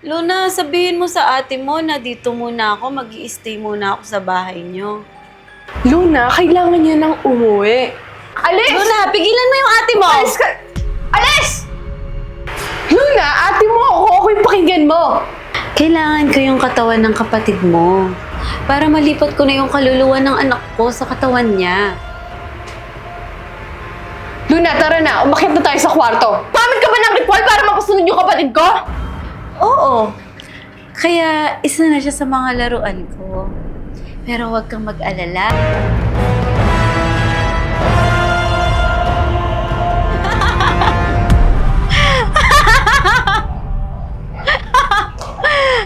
Luna, sabihin mo sa ate mo na dito muna ako, mag-i-stay muna ako sa bahay niyo. Luna, kailangan niya nang umuwi. Alis! Luna, pigilan mo yung ate mo! Alis ka! Alis! Luna, ate mo ako. Ako yung pakinggan mo. Kailangan ko yung katawan ng kapatid mo para malipat ko na yung kaluluwa ng anak ko sa katawan niya. Luna, tara na. Umakyat na tayo sa kwarto. Pamit ka ba ng ritual para mapasunod yung kapatid ko? Oo. Kaya isa na siya sa mga laruan ko. Pero huwag kang mag-alala.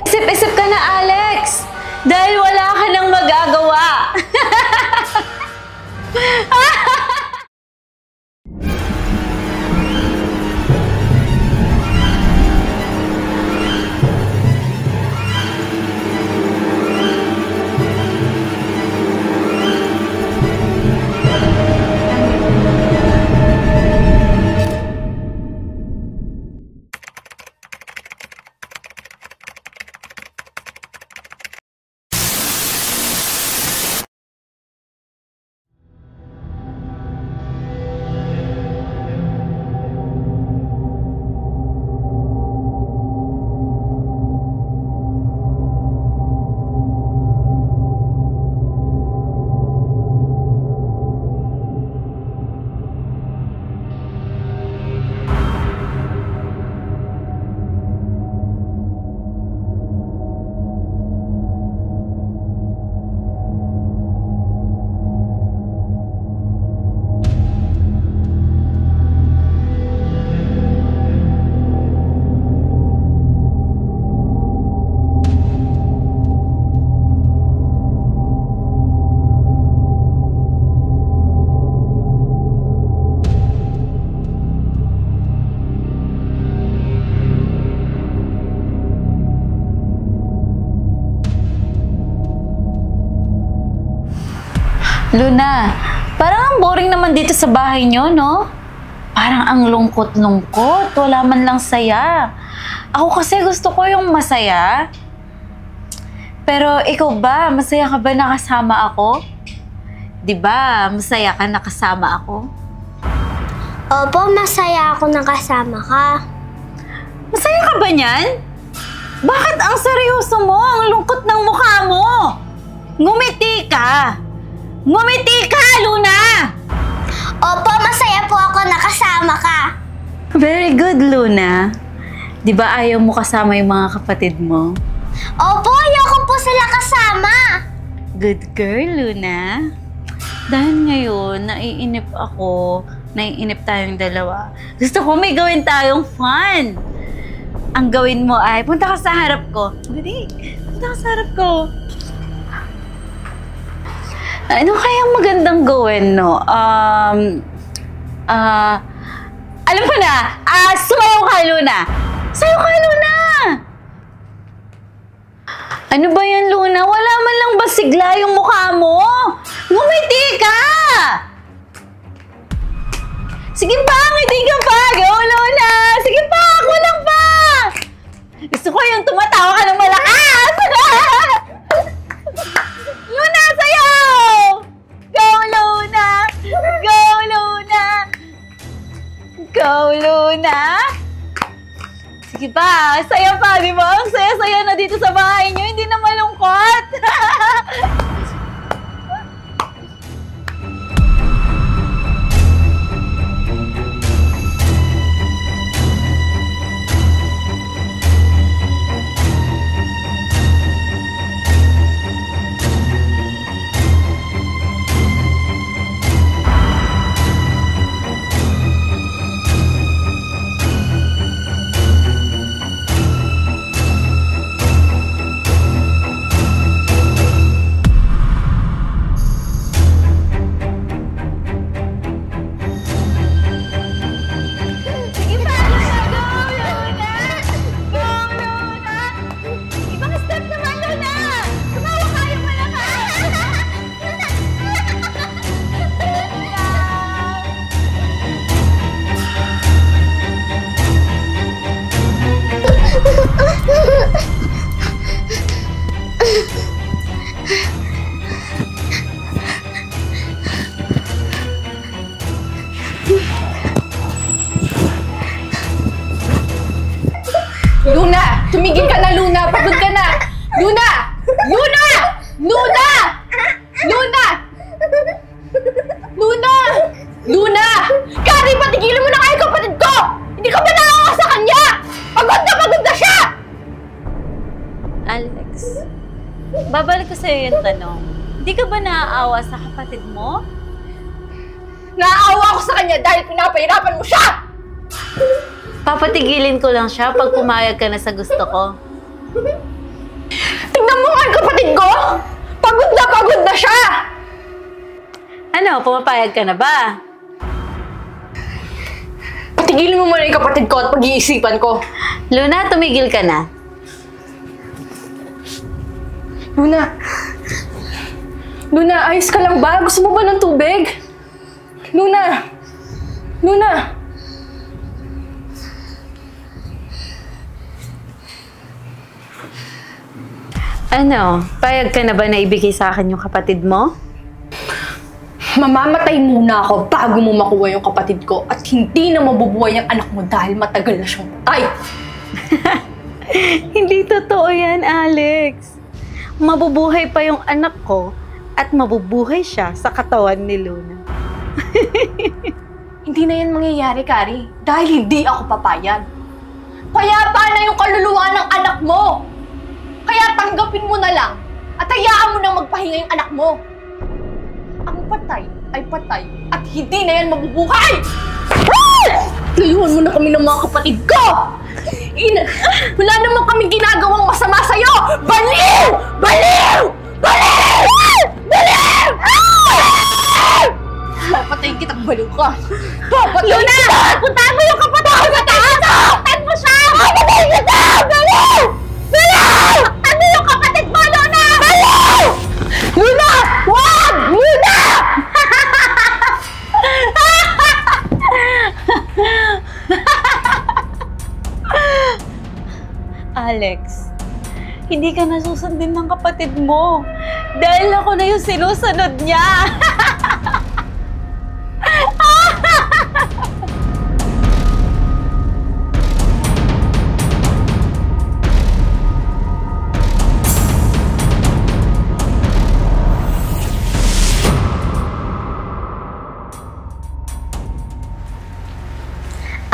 Isip-isip ka na, Alex! Dahil wala ka nang magagawa! Luna, parang ang boring naman dito sa bahay niyo, no? Parang ang lungkot-lungkot. Wala man lang saya. Ako kasi gusto ko yung masaya. Pero ikaw ba? Masaya ka ba nakasama ako? 'Di ba? Masaya ka nakasama ako? Opo, masaya ako nakasama ka. Masaya ka ba niyan? Bakit ang seryoso mo? Ang lungkot ng mukha mo! Ngumiti ka! Ngumiti ka, Luna! Opo, masaya po ako nakasama ka. Very good, Luna. Di ba ayaw mo kasama yung mga kapatid mo? Opo, ayoko po sila kasama. Good girl, Luna. Dahil ngayon, naiinip ako. Naiinip tayong dalawa. Gusto ko may gawin tayong fun. Ang gawin mo ay, punta ka sa harap ko. Dali, punta ka sa harap ko. Ano kayang magandang gawin, no? Alam ko na! Sumayaw ka, Luna! Sayaw ka, Luna! Ano ba yan, Luna? Wala man lang ba sigla yung mukha mo? Ngumiti ka! Sige pa, ngiti ka pa! Go, Luna! Sige pa, kulang pa! Gusto ko yung tumatawa ka ng malakas! Luna, sayaw! Go, Luna! Go, Luna! Go, Luna! Sige pa, saya pa, di ba? Ang saya-saya na dito sa bahay niyo, hindi na malungkot! Tumigil ka na, Luna! Pagod ka na! Luna! Luna! Luna! Luna! Luna! Luna! Kari, patigilin mo na kayo kapatid ko! Hindi ka ba naawa sa kanya? Pagod na siya! Alex, babalik ko sa'yo yung tanong. Hindi ka ba naaawa sa kapatid mo? Naaawa ko sa kanya dahil pinapahirapan mo siya! Papatigilin ko lang siya pag pumayag ka na sa gusto ko. Tingnan mo nga ang kapatid ko! Pagod na siya! Ano, pumapayag ka na ba? Patigilin mo muna yung kapatid ko at pag-iisipan ko. Luna, tumigil ka na. Luna! Luna, ayos ka lang ba? Gusto mo ba ng tubig? Luna! Luna! Ano, payag ka na ba na ibigay sa akin yung kapatid mo? Mamamatay muna ako bago mo makuha yung kapatid ko at hindi na mabubuhay ang anak mo dahil matagal na siyang patay. Hindi totoo yan, Alex. Mabubuhay pa yung anak ko at mabubuhay siya sa katawan ni Luna. Hindi na yan mangyayari, Kari, dahil hindi ako papayag. Payapa na yung kaluluwa ng anak mo! Kaya tanggapin mo na lang at hayaan mo nang magpahinga yung anak mo. Ang patay ay patay at hindi na yan mabubuhay! Layuan mo na kami ng mga kapatid ko! Wala naman kaming ginagawang masama sa'yo! Baliw! Baliw! Baliw! Baliw! Papatayin kitang baliw ka! Papatayin kita! Puntahan mo yung kapatid ko sa taas! Puntahan mo siya! Papatayin kita! Baliw! Baliw! Ano yung kapatid mo, Luna? Baliw! Luna! Wag! Luna! Alex, hindi ka nasusundin ng kapatid mo dahil ako na yung sinusunod niya.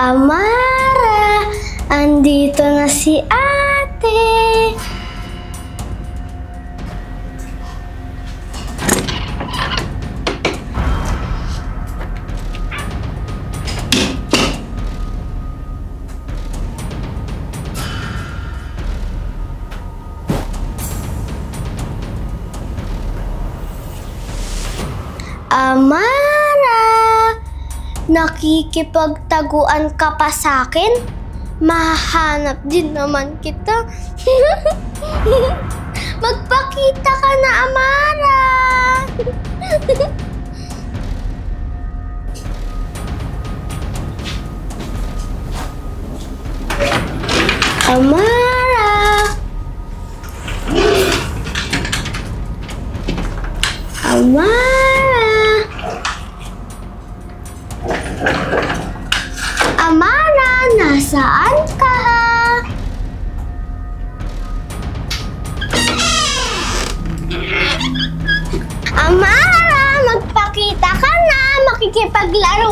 Amara, andito na si ate. Amara, nakikipagtaguan ka pa sa akin? Mahanap din naman kita. Magpakita ka na, Amara. Amara. Amara. Amara, nasaan ka? Amara, magpakita ka na. Makikipaglaro